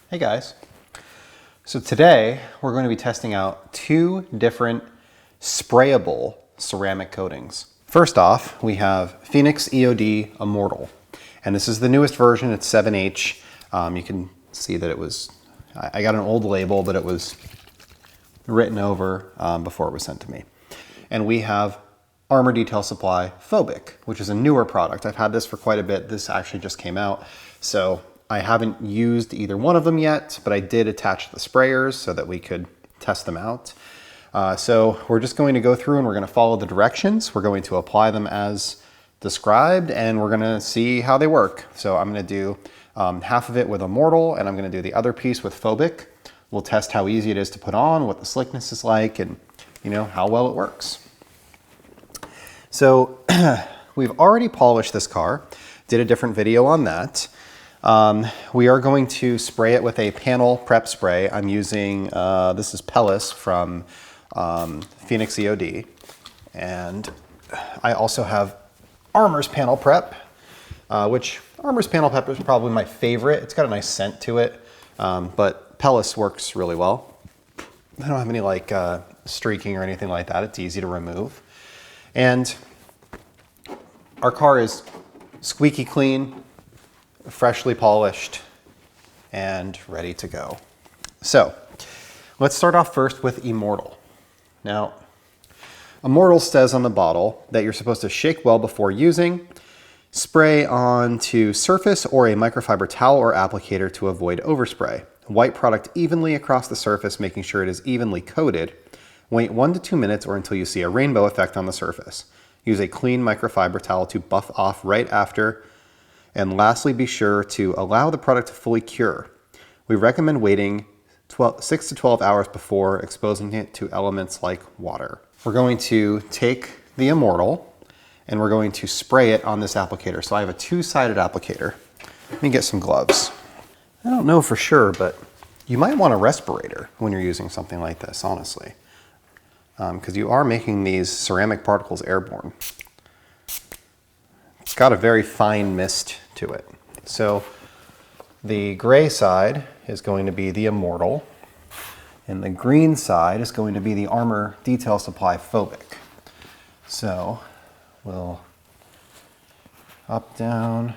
Hey guys. So today we're going to be testing out two different sprayable ceramic coatings. First off, we have Phoenix EOD Immortal. And this is the newest version, it's 7H. You can see that it was, I got an old label, but it was written over before it was sent to me. And we have Armour Detail Supply Phobic, which is a newer product. I've had this for quite a bit. This actually just came out. So I haven't used either one of them yet, but I did attach the sprayers so that we could test them out. So we're just going to go through and we're going to follow the directions. We're going to apply them as described and we're going to see how they work. So I'm going to do half of it with Immortal and I'm going to do the other piece with Phobic. We'll test how easy it is to put on, what the slickness is like, and you know how well it works. So we've already polished this car, did a different video on that. We are going to spray it with a panel prep spray. I'm using, this is Pellis from Phoenix EOD. And I also have Armour's panel prep, which Armour's panel prep is probably my favorite. It's got a nice scent to it, but Pellis works really well. I don't have any like streaking or anything like that. It's easy to remove. And our car is squeaky clean, freshly polished, and ready to go. So let's start off first with Immortal. Now, Immortal says on the bottle that you're supposed to shake well before using, spray onto surface or a microfiber towel or applicator to avoid overspray. Wipe product evenly across the surface, making sure it is evenly coated. Wait 1 to 2 minutes or until you see a rainbow effect on the surface. Use a clean microfiber towel to buff off right after. And lastly, be sure to allow the product to fully cure. We recommend waiting 6 to 12 hours before exposing it to elements like water. We're going to take the Immortal and we're going to spray it on this applicator. So I have a two-sided applicator. Let me get some gloves. I don't know for sure, but you might want a respirator when you're using something like this, honestly. Because you are making these ceramic particles airborne. It's got a very fine mist to it. So the gray side is going to be the Immortal, and the green side is going to be the Armour Detail Supply Phobic. So we'll up, down.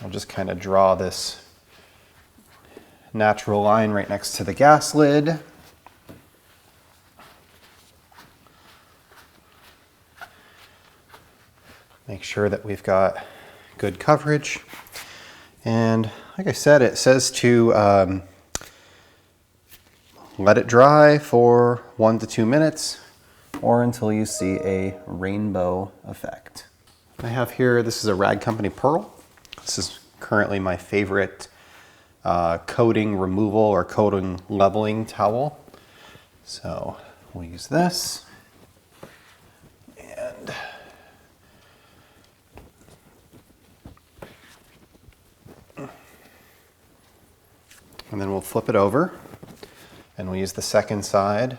I'll just kind of draw this natural line right next to the gas lid. Make sure that we've got good coverage. And like I said, it says to let it dry for 1 to 2 minutes or until you see a rainbow effect. I have here, this is a Rag Company Pearl. This is currently my favorite coating removal or coating leveling towel. So we'll use this. And then we'll flip it over and we'll use the second side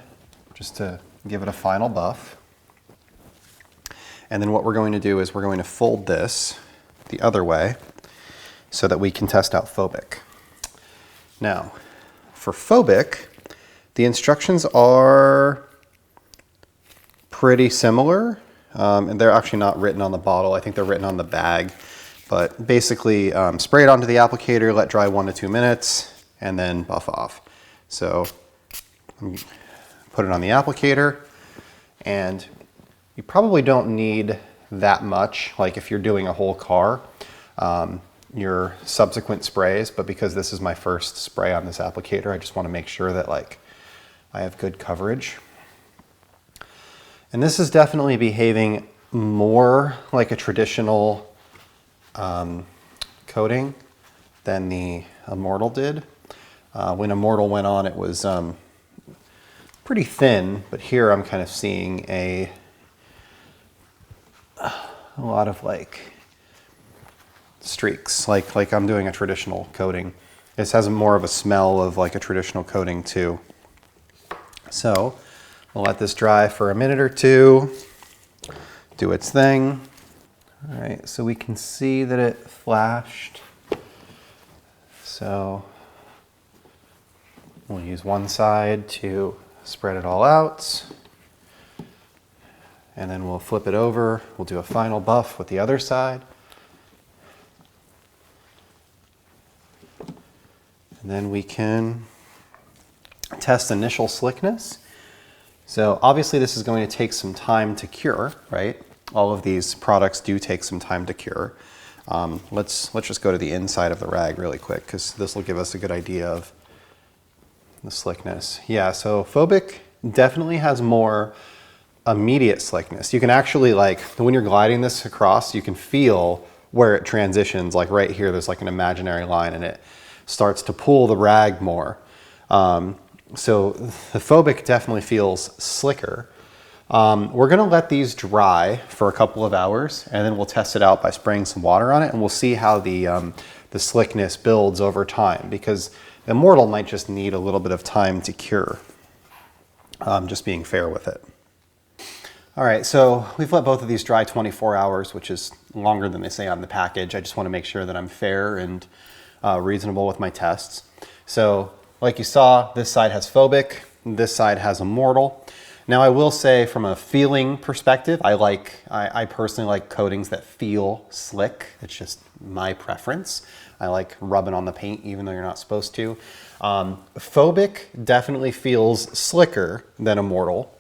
just to give it a final buff. And then what we're going to do is we're going to fold this the other way so that we can test out Phobic. Now, for Phobic, the instructions are pretty similar. And they're actually not written on the bottle. I think they're written on the bag. But basically, spray it onto the applicator, let dry 1 to 2 minutes, and then buff off. So put it on the applicator, and you probably don't need that much, like if you're doing a whole car, your subsequent sprays, but because this is my first spray on this applicator, I just want to make sure that like I have good coverage. And this is definitely behaving more like a traditional coating than the Immortal did. When Immortal went on, it was pretty thin, but here I'm kind of seeing a lot of like streaks, like I'm doing a traditional coating. This has more of a smell of like a traditional coating too. So we'll let this dry for a minute or two, do its thing. All right, so we can see that it flashed. So we'll use one side to spread it all out. And then we'll flip it over. We'll do a final buff with the other side. And then we can test initial slickness. So obviously this is going to take some time to cure, right? All of these products do take some time to cure. Let's just go to the inside of the rag really quick, because this will give us a good idea of the slickness. Yeah, so Phobic definitely has more immediate slickness. You can actually, like, when you're gliding this across, you can feel where it transitions. Like right here, there's like an imaginary line and it starts to pull the rag more. So the Phobic definitely feels slicker. We're gonna let these dry for a couple of hours and then we'll test it out by spraying some water on it, and we'll see how the slickness builds over time, because Immortal might just need a little bit of time to cure. Just being fair with it. All right, so we've let both of these dry 24 hours, which is longer than they say on the package. I just want to make sure that I'm fair and reasonable with my tests. So like you saw, this side has Phobic, this side has Immortal. Now I will say, from a feeling perspective, I personally like coatings that feel slick. It's just my preference. I like rubbing on the paint even though you're not supposed to. Phobic definitely feels slicker than Immortal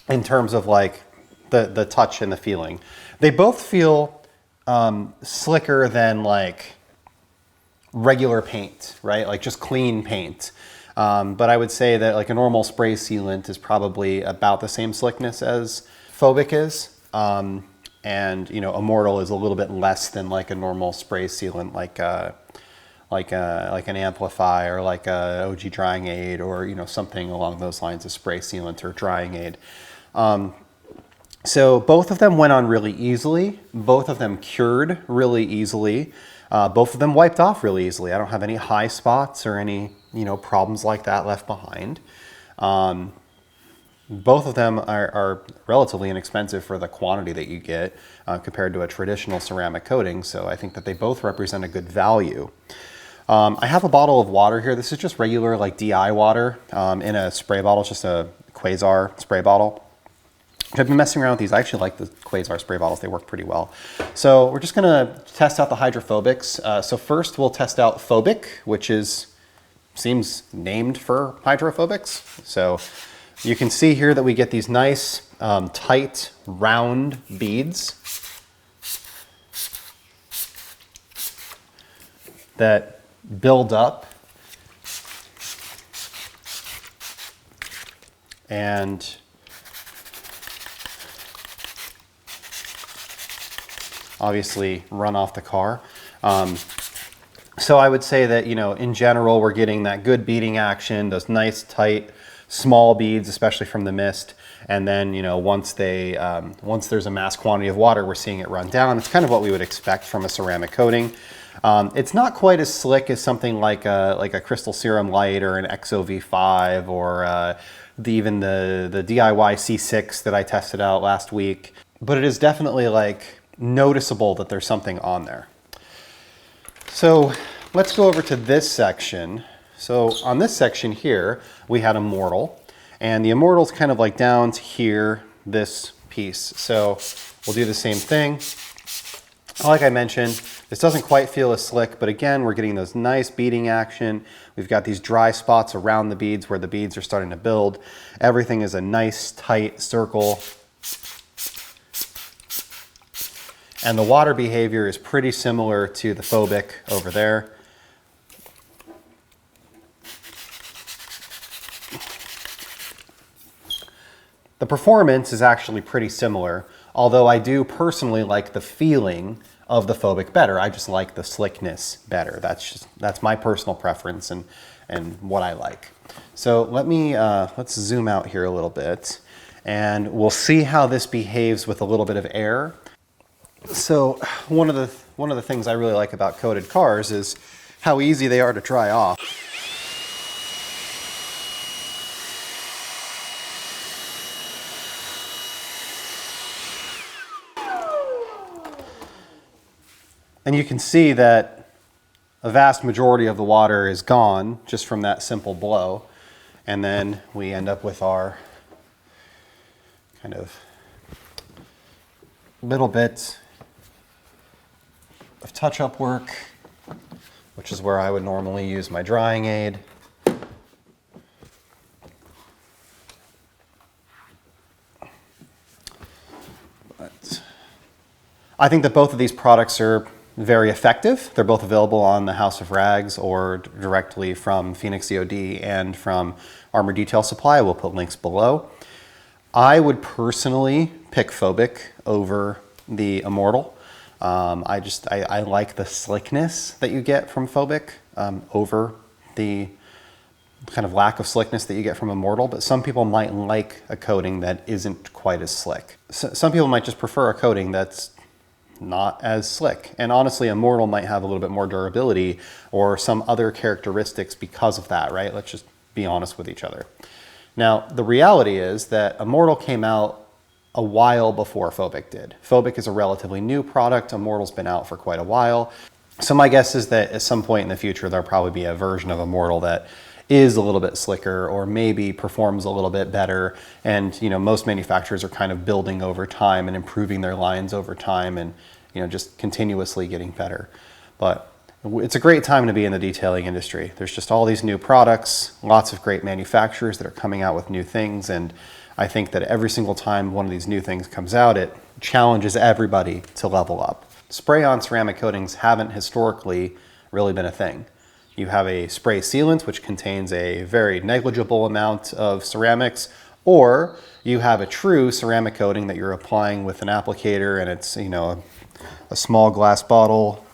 in terms of like the touch and the feeling. They both feel slicker than like regular paint, right? Like just clean paint. But I would say that like a normal spray sealant is probably about the same slickness as Phobic is. And you know, Immortal is a little bit less than like a normal spray sealant, like an Amplify or like a OG drying aid, or you know, something along those lines of spray sealant or drying aid. So both of them went on really easily. Both of them cured really easily. Both of them wiped off really easily. I don't have any high spots or any, you know, problems like that left behind. Both of them are relatively inexpensive for the quantity that you get compared to a traditional ceramic coating. So I think that they both represent a good value. I have a bottle of water here. This is just regular like DI water in a spray bottle. It's just a Quasar spray bottle. I've been messing around with these. I actually like the Quasar spray bottles. They work pretty well. So we're just gonna test out the hydrophobics. So first we'll test out Phobic, which seems named for hydrophobics. So you can see here that we get these nice, tight, round beads that build up and obviously run off the car. So I would say that, you know, in general, we're getting that good beading action, those nice, tight, small beads, especially from the mist. And then, you know, once there's a mass quantity of water, we're seeing it run down. It's kind of what we would expect from a ceramic coating. It's not quite as slick as something like a Crystal Serum Light or an XOV5 or even the DIY C6 that I tested out last week. But it is definitely like noticeable that there's something on there. So let's go over to this section. So on this section here, we had Immortal, and the Immortal's kind of like down to here, this piece. So we'll do the same thing. Like I mentioned, this doesn't quite feel as slick, but again, we're getting those nice beading action. We've got these dry spots around the beads where the beads are starting to build. Everything is a nice tight circle. And the water behavior is pretty similar to the Phobic over there. The performance is actually pretty similar, although I do personally like the feeling of the Phobic better. I just like the slickness better. That's my personal preference and what I like. So let's zoom out here a little bit, and we'll see how this behaves with a little bit of air. So one of the things I really like about coated cars is how easy they are to dry off. And you can see that a vast majority of the water is gone just from that simple blow. And then we end up with our kind of little bit of touch-up work, which is where I would normally use my drying aid. But I think that both of these products are very effective. They're both available on the House of Rags or directly from Phoenix EOD and from Armour Detail Supply. We'll put links below. I would personally pick Phobic over the Immortal. I like the slickness that you get from Phobic over the kind of lack of slickness that you get from Immortal, but some people might like a coating that isn't quite as slick. Some people might just prefer a coating that's not as slick. And honestly, Immortal might have a little bit more durability or some other characteristics because of that, right? Let's just be honest with each other. Now, the reality is that Immortal came out a while before Phobic did. Phobic is a relatively new product. Immortal's been out for quite a while. So my guess is that at some point in the future, there'll probably be a version of Immortal that is a little bit slicker or maybe performs a little bit better. And, you know, most manufacturers are kind of building over time and improving their lines over time and, you know, just continuously getting better. But it's a great time to be in the detailing industry. There's just all these new products, lots of great manufacturers that are coming out with new things. And I think that every single time one of these new things comes out, it challenges everybody to level up. Spray-on ceramic coatings haven't historically really been a thing. You have a spray sealant, which contains a very negligible amount of ceramics, or you have a true ceramic coating that you're applying with an applicator, and it's, you know, a small glass bottle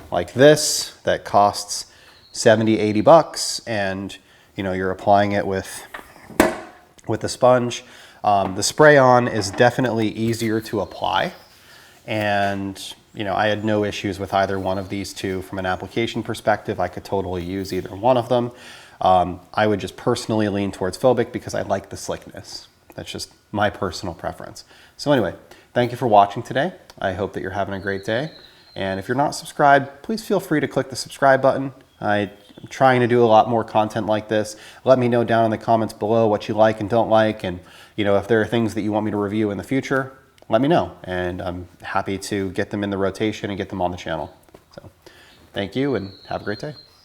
like this that costs 70, 80 bucks, and, you know, you're applying it with a sponge. The spray-on is definitely easier to apply, and you know, I had no issues with either one of these two from an application perspective. I could totally use either one of them. I would just personally lean towards Phobic because I like the slickness. That's just my personal preference. So anyway, thank you for watching today. I hope that you're having a great day. And if you're not subscribed, please feel free to click the subscribe button. I'm trying to do a lot more content like this. Let me know down in the comments below what you like and don't like. And you know, if there are things that you want me to review in the future, let me know, and I'm happy to get them in the rotation and get them on the channel. So thank you and have a great day.